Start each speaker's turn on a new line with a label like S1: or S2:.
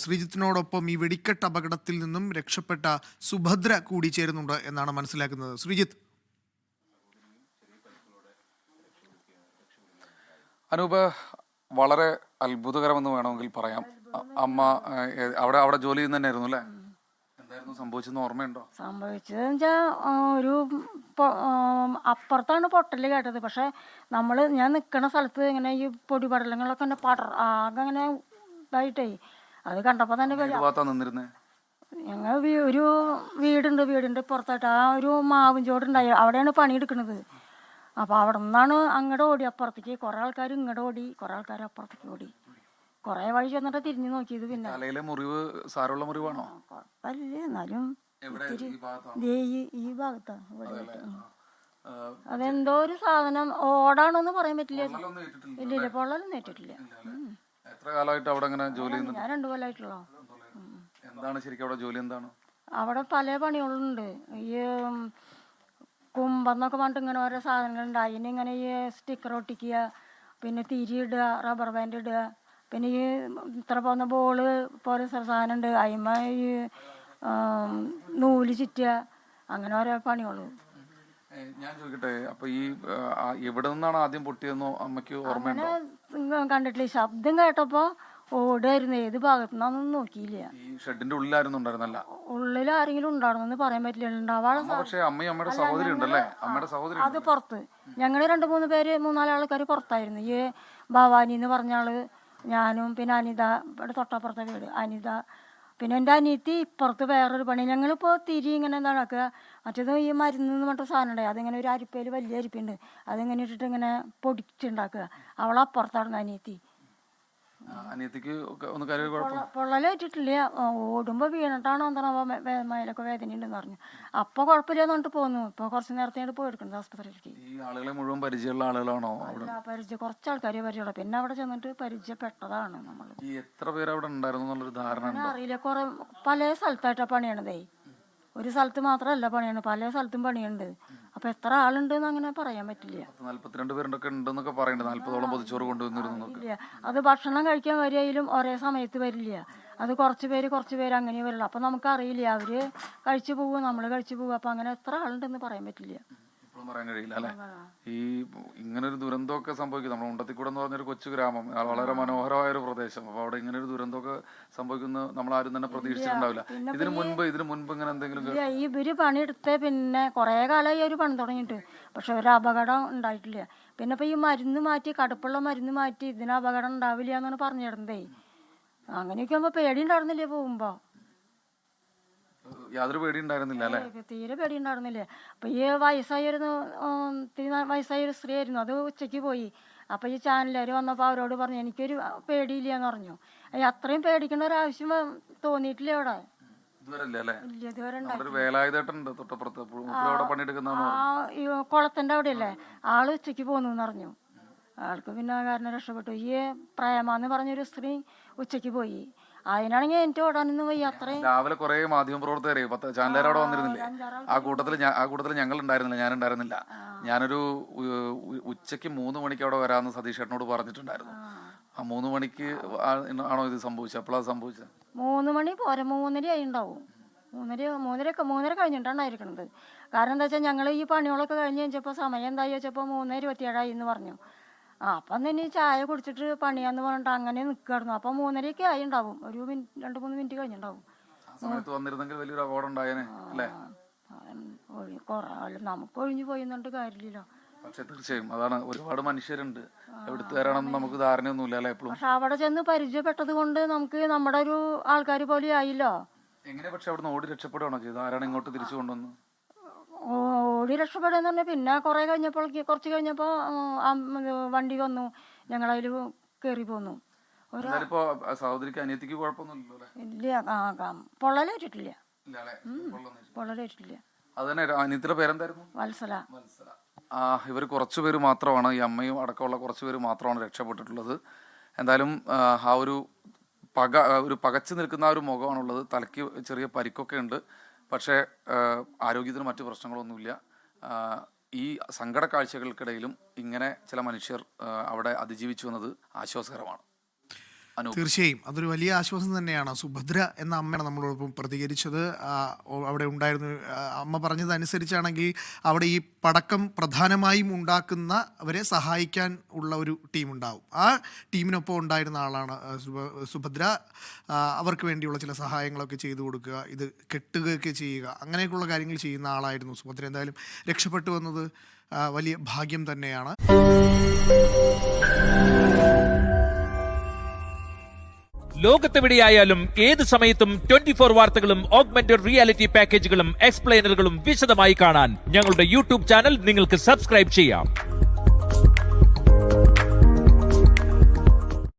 S1: ശ്രീജിത്തിനോടൊപ്പം ഈ വെടിക്കെട്ട് അപകടത്തിൽ നിന്നും രക്ഷപ്പെട്ട സുഭദ്ര കൂടി ചേരുന്നുണ്ട് എന്നാണ് മനസ്സിലാക്കുന്നത്. ശ്രീജിത്ത്,
S2: അനൂപ്, വളരെ അത്ഭുതകരമെന്ന് വേണമെങ്കിൽ പറയാം. അമ്മ അവിടെ അവിടെ ജോലി ചെയ്യുന്ന തന്നെയായിരുന്നു അല്ലേ? എന്തായിരുന്നു സംഭവിച്ചെന്ന് ഓർമ്മയുണ്ടോ?
S3: സംഭവിച്ചതെന്ന് വെച്ചാൽ ഒരു അപ്പുറത്താണ് പൊട്ടൽ കേട്ടത്. പക്ഷെ ഞാൻ നിൽക്കുന്ന സ്ഥലത്ത് ഇങ്ങനെ ഈ പൊടിപടലങ്ങളൊക്കെ തന്നെ ആകെ അങ്ങനെ ഇതായിട്ടേ അത് കണ്ടപ്പോൾ തന്നെ
S2: നിന്നിരുന്നേ.
S3: ഞങ്ങൾ ഒരു വീടിൻ്റെ പുറത്തായിട്ട് ആ ഒരു മാവും ചോടുണ്ടായി, അവിടെയാണ് പണിയെടുക്കുന്നത്. അപ്പോൾ അവിടെ നിന്നാണ് അങ്ങോട്ട് ഓടി അപ്പുറത്തേക്ക്. കുറേ ആൾക്കാർ ഇങ്ങോട്ട് ഓടി, കുറേ ആൾക്കാർ അപ്പുറത്തേക്ക് ഓടി. കുറേ വഴി ചെന്നിട്ട് തിരിഞ്ഞു നോക്കിയത്. പിന്നെ
S2: മുറിവ് സാരമുള്ള മുറിവാണോ?
S3: കുഴപ്പമില്ല, എന്നാലും ഈ ഭാഗത്താണ് ഇവിടെ. അതെന്തോ ഒരു സാധനം ഓടാണോന്ന് പറയാൻ പറ്റില്ല. ഇല്ല, പൊള്ളലൊന്നും ഏറ്റിട്ടില്ല.
S2: എത്ര കാലമായിട്ട് അവിടെ ജോലി ചെയ്യുന്നു?
S3: ഞാൻ 2 കൊല്ലമായിട്ടുള്ളൂ.
S2: എന്താണ് ശരിക്കും അവിടെ ജോലി? എന്താണ്
S3: അവിടെ? പല പണികളുണ്ട്. ഈ കുമ്പെന്നൊക്കെ പറഞ്ഞിട്ട് ഇങ്ങനെ ഓരോ സാധനങ്ങളുണ്ട്. അതിനിങ്ങനെ ഈ സ്റ്റിക്കർ ഒട്ടിക്കുക, പിന്നെ തിരി ഇടുക, റബ്ബർ ബാൻഡ് ഇടുക, പിന്നെ ഈ ഇത്ര പോകുന്ന ബോള് പോലെ സാധനം ഉണ്ട്, അതിന്മേ ഈ നൂല് ചുറ്റുക, അങ്ങനെ ഓരോ പണികള്.
S2: ഞാൻ ചോദിക്കട്ടെ, അപ്പൊ ഈ എവിടെ നിന്നാണ് ആദ്യം പൊട്ടിയെന്നോ അമ്മയ്ക്ക് ഓർമ്മയുണ്ടോ?
S3: കണ്ടിട്ടില്ല. ശബ്ദം കേട്ടപ്പോ ഓടായിരുന്നു. ഏത് ഭാഗത്തുനിന്നൊന്നും നോക്കിയില്ല.
S2: ഈ ഷെഡിന്റെ ഉള്ളിലായിരുന്നു ഉണ്ടായിരുന്നല്ല?
S3: ഉള്ളിൽ ആരെങ്കിലും ഉണ്ടാണെന്ന് പറയാൻ പറ്റില്ല. അത് പുറത്ത്. ഞങ്ങള് 2-3 പേര് 3-4 ആൾക്കാർ പുറത്തായിരുന്നു. ഈ ഭവാനി എന്ന് പറഞ്ഞ ആള്, ഞാനും, പിന്നെ അനിത, ഇവിടെ തൊട്ടപ്പുറത്തെ വീട് അനിത, പിന്നെ എൻ്റെ അനിയത്തി ഇപ്പുറത്ത് വേറൊരു പണി. ഞങ്ങളിപ്പോൾ തിരി ഇങ്ങനെ എന്താക്കുക, മറ്റേത് ഈ മരുന്ന് പറഞ്ഞ സാധനം ഉണ്ടായി, അതിങ്ങനെ ഒരു അരിപ്പയിൽ വലിയ അരിപ്പുണ്ട്, അതിങ്ങനെ ഇട്ടിട്ട് ഇങ്ങനെ പൊടിച്ചുണ്ടാക്കുക. അവളപ്പുറത്തായിരുന്നു അനിയത്തി. പൊള്ളലേറ്റിട്ടില്ല, ഓടുമ്പോൾ വീണിട്ടാണോ എന്താണോ മേലൊക്കെ വേദന ഉണ്ടെന്ന് പറഞ്ഞു. അപ്പോൾ കുഴപ്പമില്ലാന്ന് പറഞ്ഞിട്ട് പോന്നു. ഇപ്പോൾ കുറച്ച് നേരത്തെ പോയി എടുക്കുന്നത് ആസ്പത്രിയിലേക്ക്.
S2: ഈ ആളുകളെ മുഴുവൻ പരിചയമുള്ള ആളുകളാണോ?
S3: കുറച്ച് ആൾക്കാരെ പരിചയമുള്ള. പിന്നെ അവിടെ ചെന്നിട്ട് പരിചയപ്പെട്ടതാണ് നമ്മൾ.
S2: എത്ര പേര് അവിടെ ഉണ്ടായിരുന്നു ധാരണ
S3: അറിയില്ല. കുറെ പല സ്ഥലത്തായിട്ടാണ് പണിയണതേ. ഒരു സ്ഥലത്ത് മാത്രമല്ല പണിയാണ്, പല സ്ഥലത്തും പണിയുണ്ട്. അപ്പൊ എത്ര ആളുണ്ടെന്ന് അങ്ങനെ പറയാൻ പറ്റില്ല.
S2: 42 പേരുണ്ടൊക്കെ ഉണ്ടെന്നൊക്കെ പറയുന്നുണ്ട്. 40ഓളം പൊതിച്ചോറ് കൊണ്ടുവന്നിരുന്നു.
S3: അത് ഭക്ഷണം കഴിക്കാൻ വരികയിലും ഒരേ സമയത്ത് വരില്ല. അത് കുറച്ച് പേര് അങ്ങനെ വരില്ല. അപ്പൊ നമുക്കറിയില്ല, അവര് കഴിച്ചു പോവുക, നമ്മള് കഴിച്ചു പോവുക. അപ്പൊ അങ്ങനെ എത്ര ആളുണ്ടെന്ന് പറയാൻ പറ്റില്ല.
S2: പറയാൻ കഴിയില്ല അല്ലെ? ഈ ഇങ്ങനൊരു ദുരന്തമൊക്കെ സംഭവിക്കും. നമ്മുടെ ഉണ്ടത്തിക്കൂടെ എന്ന് പറഞ്ഞൊരു കൊച്ചു ഗ്രാമം, വളരെ മനോഹരമായ ഒരു പ്രദേശം. അപ്പൊ അവിടെ ഇങ്ങനൊരു ദുരന്തമൊക്കെ സംഭവിക്കുന്ന നമ്മൾ ആരും തന്നെ പ്രതീക്ഷിച്ചിട്ടുണ്ടാവില്ല. ഇതിനു മുൻപ് ഇങ്ങനെ എന്തെങ്കിലും?
S3: ഇവര് പണിയെടുത്തേ പിന്നെ കുറെ കാലമായി അവര് പണി തുടങ്ങിയിട്ട്, പക്ഷെ ഒരു അപകടം ഉണ്ടായിട്ടില്ല. പിന്നെ ഇപ്പൊ ഈ മരുന്ന് മാറ്റി, കടുപ്പുള്ള മരുന്ന് മാറ്റി, ഇതിന് അപകടം ഉണ്ടാവില്ല എന്നാണ് പറഞ്ഞിരുന്നതേ. അങ്ങനെയൊക്കെ ആകുമ്പോ പേടി ഉണ്ടായിരുന്നില്ലേ പോകുമ്പോ?
S2: യാതൊരു പേടി ഉണ്ടായിരുന്നില്ല അല്ലേ?
S3: തീരെ പേടി ഉണ്ടായിരുന്നില്ല. അപ്പൊ ഈ വയസ്സായൊരു സ്ത്രീ ആയിരുന്നു, അത് ഉച്ചയ്ക്ക് പോയി. അപ്പൊ ഈ ചാനലുകാർ വന്നപ്പോൾ അവരോട് പറഞ്ഞു, എനിക്കൊരു പേടിയില്ല എന്ന് പറഞ്ഞു. അത്രയും പേടിക്കേണ്ട ഒരു ആവശ്യം തോന്നിയിട്ടില്ല അവിടെ. ഈ കുളത്തിന്റെ അവിടെയല്ലേ ആള് ഉച്ചയ്ക്ക് പോന്നു പറഞ്ഞു. ആൾക്ക് പിന്നെ കാരണം രക്ഷപ്പെട്ടു. ഈ പ്രേമാന്ന് പറഞ്ഞൊരു സ്ത്രീ ഉച്ചയ്ക്ക് പോയി. അതിനാണെങ്കിൽ എനിക്ക് ഓടാനൊന്നും വയ്യ. അത്രയും
S2: രാവിലെ കുറെ മാധ്യമപ്രവർത്തകരെ ചാനലുകാർ അവിടെ വന്നിരുന്നില്ലേ? ആ കൂട്ടത്തിൽ ഞങ്ങൾ ഉണ്ടായിരുന്നില്ല, ഞാനുണ്ടായിരുന്നില്ല. ഞാനൊരു ഉച്ചയ്ക്ക് 3 മണിക്ക് അവിടെ വരാമെന്ന് സതീഷ് ഏട്ടനോട് പറഞ്ഞിട്ടുണ്ടായിരുന്നു. ആ 3 മണിക്ക് ആണോ ഇത് സംഭവിച്ചത്? എപ്പോഴാണ് സംഭവിച്ചത്?
S3: 3 മണി പോരെ, 3:30 ആയി ഉണ്ടാവും. 3:30 കഴിഞ്ഞിട്ടാണ് ആയിരിക്കണത്. കാരണം എന്താ വെച്ചാൽ ഞങ്ങൾ ഈ പണികളൊക്കെ കഴിഞ്ഞ് കഴിഞ്ഞപ്പോൾ സമയം എന്തായി വെച്ചപ്പോൾ 3:27 എന്ന് പറഞ്ഞു. അപ്പം തന്നെ ചായ കുടിച്ചിട്ട് പണിയാന്ന് പറഞ്ഞിട്ട് അങ്ങനെ നിൽക്കായിരുന്നു. അപ്പം 3:30 ആയി ഉണ്ടാവും. ഒരു 2-3 മിനിറ്റ് കഴിഞ്ഞിട്ടുണ്ടാവും. നമുക്ക് ഒഴിഞ്ഞു പോയിന്നിട്ട് കാര്യമില്ലല്ലോ.
S2: പക്ഷെ തീർച്ചയായും അതാണ്, ഒരുപാട് മനുഷ്യരുണ്ട്, എവിടുത്തുകാരാണെന്ന് നമുക്ക് ധാരണയൊന്നുമില്ല അല്ലെ?
S3: പക്ഷെ അവിടെ ചെന്ന് പരിചയപ്പെട്ടത് കൊണ്ട് നമുക്ക് നമ്മുടെ ഒരു ആൾക്കാർ പോലെ ആയില്ലോ.
S2: എങ്ങനെ പക്ഷെ അവിടുന്ന് ഓടി രക്ഷപ്പെടുകയാണോ ചെയ്തത്? ആരാണ് ഇങ്ങോട്ട് തിരിച്ചു കൊണ്ടുവന്നു?
S3: ഓടി രക്ഷപ്പെടുകയെന്ന് പറഞ്ഞാൽ പിന്നെ കുറച്ച് കഴിഞ്ഞപ്പോൾ വണ്ടി വന്നു, ഞങ്ങളതിൽ കയറി പോന്നു. ഇല്ല, പൊള്ളലേറ്റിട്ടില്ല. വത്സല.
S2: ഇവർ കുറച്ചുപേര് മാത്രമാണ്, ഈ അമ്മയും അടക്കമുള്ള കുറച്ചുപേര് മാത്രമാണ് രക്ഷപ്പെട്ടിട്ടുള്ളത്. എന്തായാലും ആ ഒരു പകച്ചു നിൽക്കുന്ന ആ ഒരു മുഖമാണുള്ളത്. തലയ്ക്ക് ചെറിയ പരിക്കൊക്കെ ഉണ്ട്, പക്ഷേ ആരോഗ്യത്തിന് മറ്റു പ്രശ്നങ്ങളൊന്നുമില്ല. ഈ സങ്കട കാഴ്ചകൾക്കിടയിലും ഇങ്ങനെ ചില മനുഷ്യർ അവിടെ അതിജീവിച്ചു വന്നത് ആശ്വാസകരമാണ്. അനൂപ്.
S1: തീർച്ചയായും അതൊരു വലിയ ആശ്വാസം തന്നെയാണ്. സുഭദ്ര എന്ന അമ്മയാണ് നമ്മളോടൊപ്പം പ്രതികരിച്ചത്. അവിടെ ഉണ്ടായിരുന്നു. അമ്മ പറഞ്ഞതനുസരിച്ചാണെങ്കിൽ അവിടെ ഈ പടക്കം പ്രധാനമായും ഉണ്ടാക്കുന്നവരെ സഹായിക്കാൻ ഉള്ള ഒരു ടീം ഉണ്ടാവും. ആ ടീമിനൊപ്പം ഉണ്ടായിരുന്ന ആളാണ് സുഭദ്ര. അവർക്ക് വേണ്ടിയുള്ള ചില സഹായങ്ങളൊക്കെ ചെയ്തു കൊടുക്കുക, ഇത് കെട്ടുകയൊക്കെ ചെയ്യുക, അങ്ങനെയൊക്കെയുള്ള കാര്യങ്ങൾ ചെയ്യുന്ന ആളായിരുന്നു സുഭദ്ര. എന്തായാലും രക്ഷപ്പെട്ടു വന്നത് വലിയ ഭാഗ്യം തന്നെയാണ്.
S4: ലോകത്തെവിടെയായാലും ഏത് സമയത്തും 24 വാർത്തകളും ഓഗ്മെന്റഡ് റിയാലിറ്റി പാക്കേജുകളും എക്സ്പ്ലെയിനറുകളും വിശദമായി കാണാൻ ഞങ്ങളുടെ യൂട്യൂബ് ചാനൽ നിങ്ങൾക്ക് സബ്സ്ക്രൈബ് ചെയ്യാം.